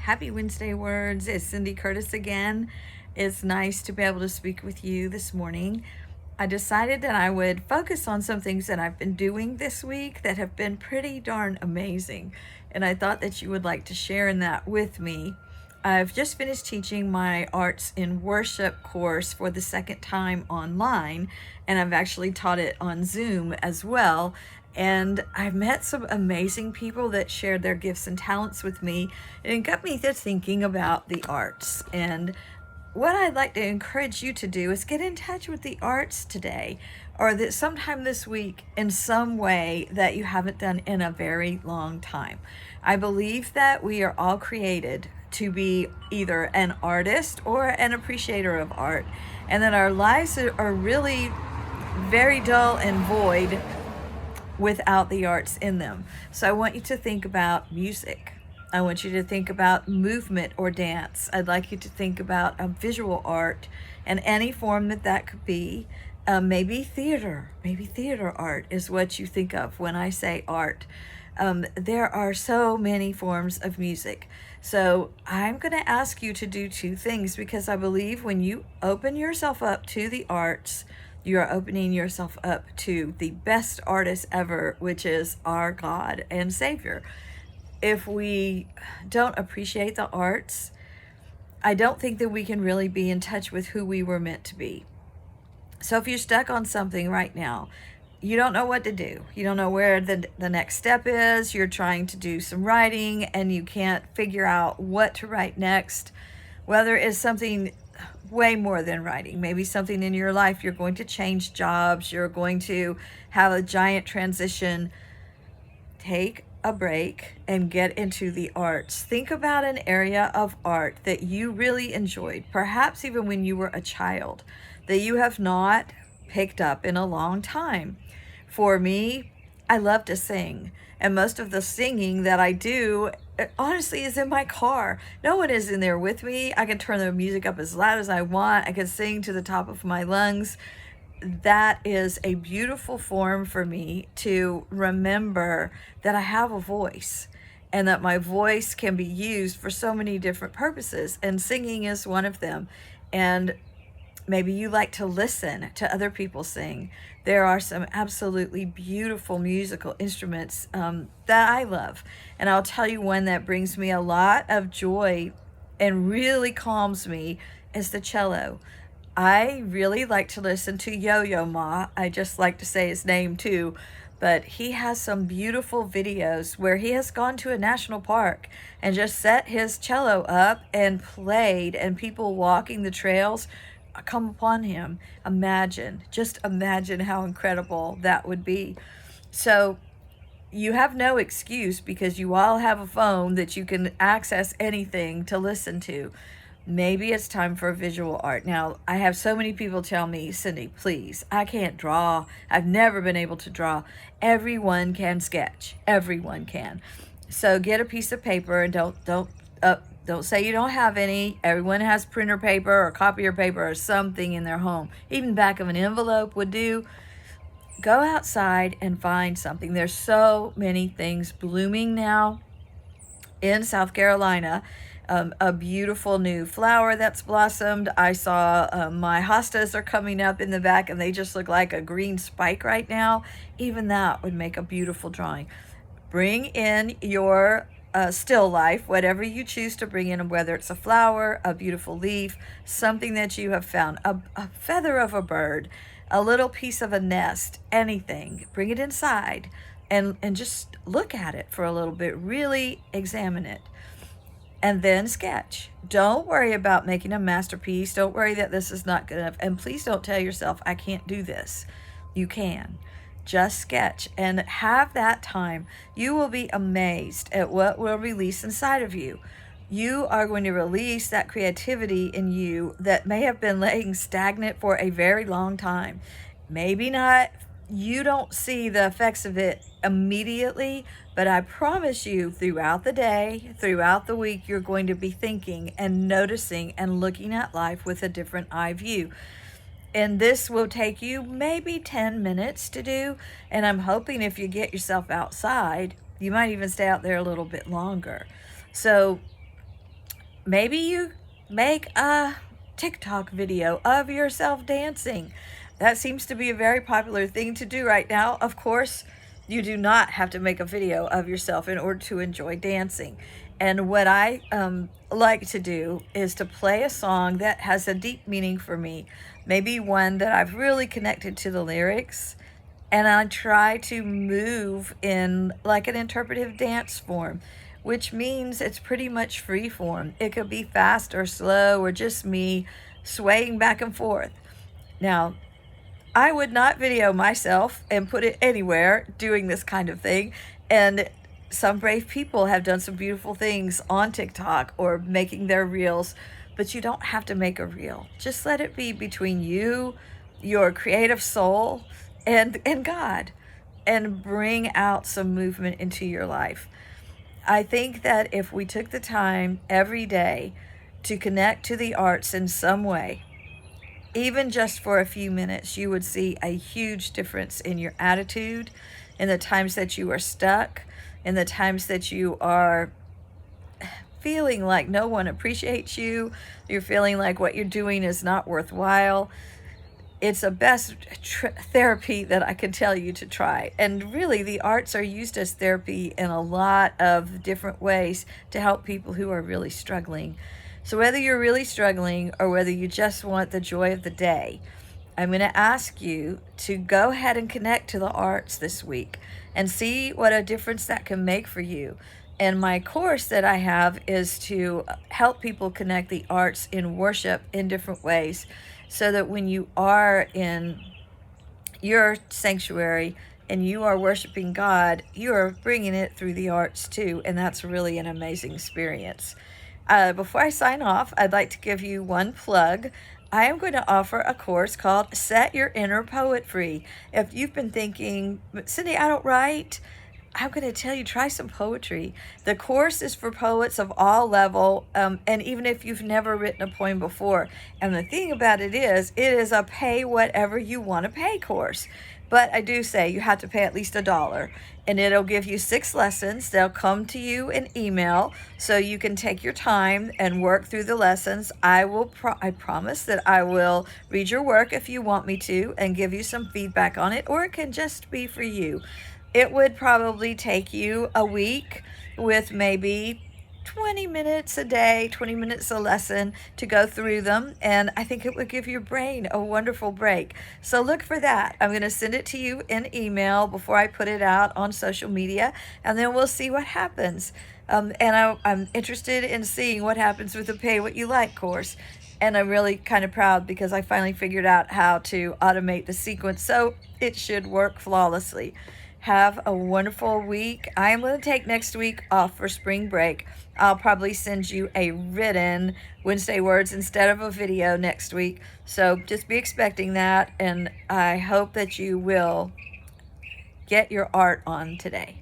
Happy Wednesday words. It's Cindy Curtis again. It's nice to be able to speak with you this morning. I decided that I would focus on some things that I've been doing this week that have been pretty darn amazing. And I thought that you would like to share in that with me. I've just finished teaching my Arts in Worship course for the second time online, and I've actually taught it on Zoom as well. And I've met some amazing people that shared their gifts and talents with me, and it got me to thinking about the arts. And what I'd like to encourage you to do is get in touch with the arts today, or that sometime this week in some way that you haven't done in a very long time. I believe that we are all created to be either an artist or an appreciator of art, and that our lives are really very dull and void without the arts in them. So I want you to think about music. I want you to think about movement or dance. I'd like you to think about visual art and any form that could be. Maybe theater. Maybe theater art is what you think of when I say art. There are so many forms of music. So I'm going to ask you to do two things, because I believe when you open yourself up to the arts, you are opening yourself up to the best artist ever, which is our God and Savior. If we don't appreciate the arts, I don't think that we can really be in touch with who we were meant to be. So if you're stuck on something right now, you don't know what to do. You don't know where the next step is. You're trying to do some writing and you can't figure out what to write next. Whether it's something way more than writing, maybe something in your life, you're going to change jobs, you're going to have a giant transition. Take a break and get into the arts. Think about an area of art that you really enjoyed, perhaps even when you were a child, that you have not picked up in a long time. For me, I love to sing, and most of the singing that I do honestly is in my car. No one is in there with me. I can turn the music up as loud as I want. I can sing to the top of my lungs. That is a beautiful form for me to remember that I have a voice, and that my voice can be used for so many different purposes, and singing is one of them. And maybe you like to listen to other people sing. There are some absolutely beautiful musical instruments that I love. And I'll tell you one that brings me a lot of joy and really calms me is the cello. I really like to listen to Yo-Yo Ma. I just like to say his name too. But he has some beautiful videos where he has gone to a national park and just set his cello up and played, and people walking the trails come upon him. Just imagine how incredible that would be. So you have no excuse, because you all have a phone that you can access anything to listen to. Maybe it's time for visual art. Now, I have so many people tell me, Cindy, please, I can't draw. I've never been able to draw. Everyone can sketch. Everyone can. So get a piece of paper, and don't say you don't have any. Everyone has printer paper or copier paper or something in their home. Even back of an envelope would do. Go outside and find something. There's so many things blooming now in South Carolina. A beautiful new flower that's blossomed. I saw my hostas are coming up in the back, and they just look like a green spike right now. Even that would make a beautiful drawing. Bring in your still life, whatever you choose to bring in, whether it's a flower, a beautiful leaf, something that you have found, a feather of a bird, a little piece of a nest, anything. Bring it inside and just look at it for a little bit. Really examine it. And then sketch. Don't worry about making a masterpiece. Don't worry that this is not good enough. And please don't tell yourself, I can't do this. You can. Just sketch and have that time. You will be amazed at what will release inside of you. You are going to release that creativity in you that may have been laying stagnant for a very long time. Maybe not. You don't see the effects of it immediately, but I promise you, throughout the day, throughout the week, you're going to be thinking and noticing and looking at life with a different eye view. And this will take you maybe 10 minutes to do. And I'm hoping if you get yourself outside, you might even stay out there a little bit longer. So maybe you make a TikTok video of yourself dancing. That seems to be a very popular thing to do right now. Of course, you do not have to make a video of yourself in order to enjoy dancing. And what I like to do is to play a song that has a deep meaning for me, maybe one that I've really connected to the lyrics, and I try to move in like an interpretive dance form, which means it's pretty much free form. It could be fast or slow or just me swaying back and forth. Now, I would not video myself and put it anywhere doing this kind of thing. And some brave people have done some beautiful things on TikTok or making their reels, but you don't have to make a reel. Just let it be between you, your creative soul, and God, and bring out some movement into your life. I think that if we took the time every day to connect to the arts in some way, even just for a few minutes, you would see a huge difference in your attitude, in the times that you are stuck, in the times that you are feeling like no one appreciates you, you're feeling like what you're doing is not worthwhile. It's the best therapy that I can tell you to try. And really, the arts are used as therapy in a lot of different ways to help people who are really struggling. So whether you're really struggling or whether you just want the joy of the day, I'm going to ask you to go ahead and connect to the arts this week and see what a difference that can make for you. And my course that I have is to help people connect the arts in worship in different ways, so that when you are in your sanctuary and you are worshiping God, you are bringing it through the arts too. And that's really an amazing experience. Before I sign off, I'd like to give you one plug. I am going to offer a course called Set Your Inner Poet Free. If you've been thinking, Cindy, I don't write, I'm going to tell you, try some poetry. The course is for poets of all level, and even if you've never written a poem before. And the thing about it is a pay whatever you want to pay course. But I do say you have to pay at least $1, and it'll give you 6 lessons. They'll come to you in email, so you can take your time and work through the lessons. I promise that I will read your work if you want me to and give you some feedback on it, or it can just be for you. It would probably take you a week with maybe 20 minutes a day, 20 minutes a lesson to go through them. And I think it would give your brain a wonderful break. So look for that. I'm going to send it to you in email before I put it out on social media, and then we'll see what happens. I'm interested in seeing what happens with the Pay What You Like course. And I'm really kind of proud because I finally figured out how to automate the sequence, so it should work flawlessly. Have a wonderful week. I am going to take next week off for spring break. I'll probably send you a written Wednesday Words instead of a video next week. So just be expecting that, and I hope that you will get your art on today.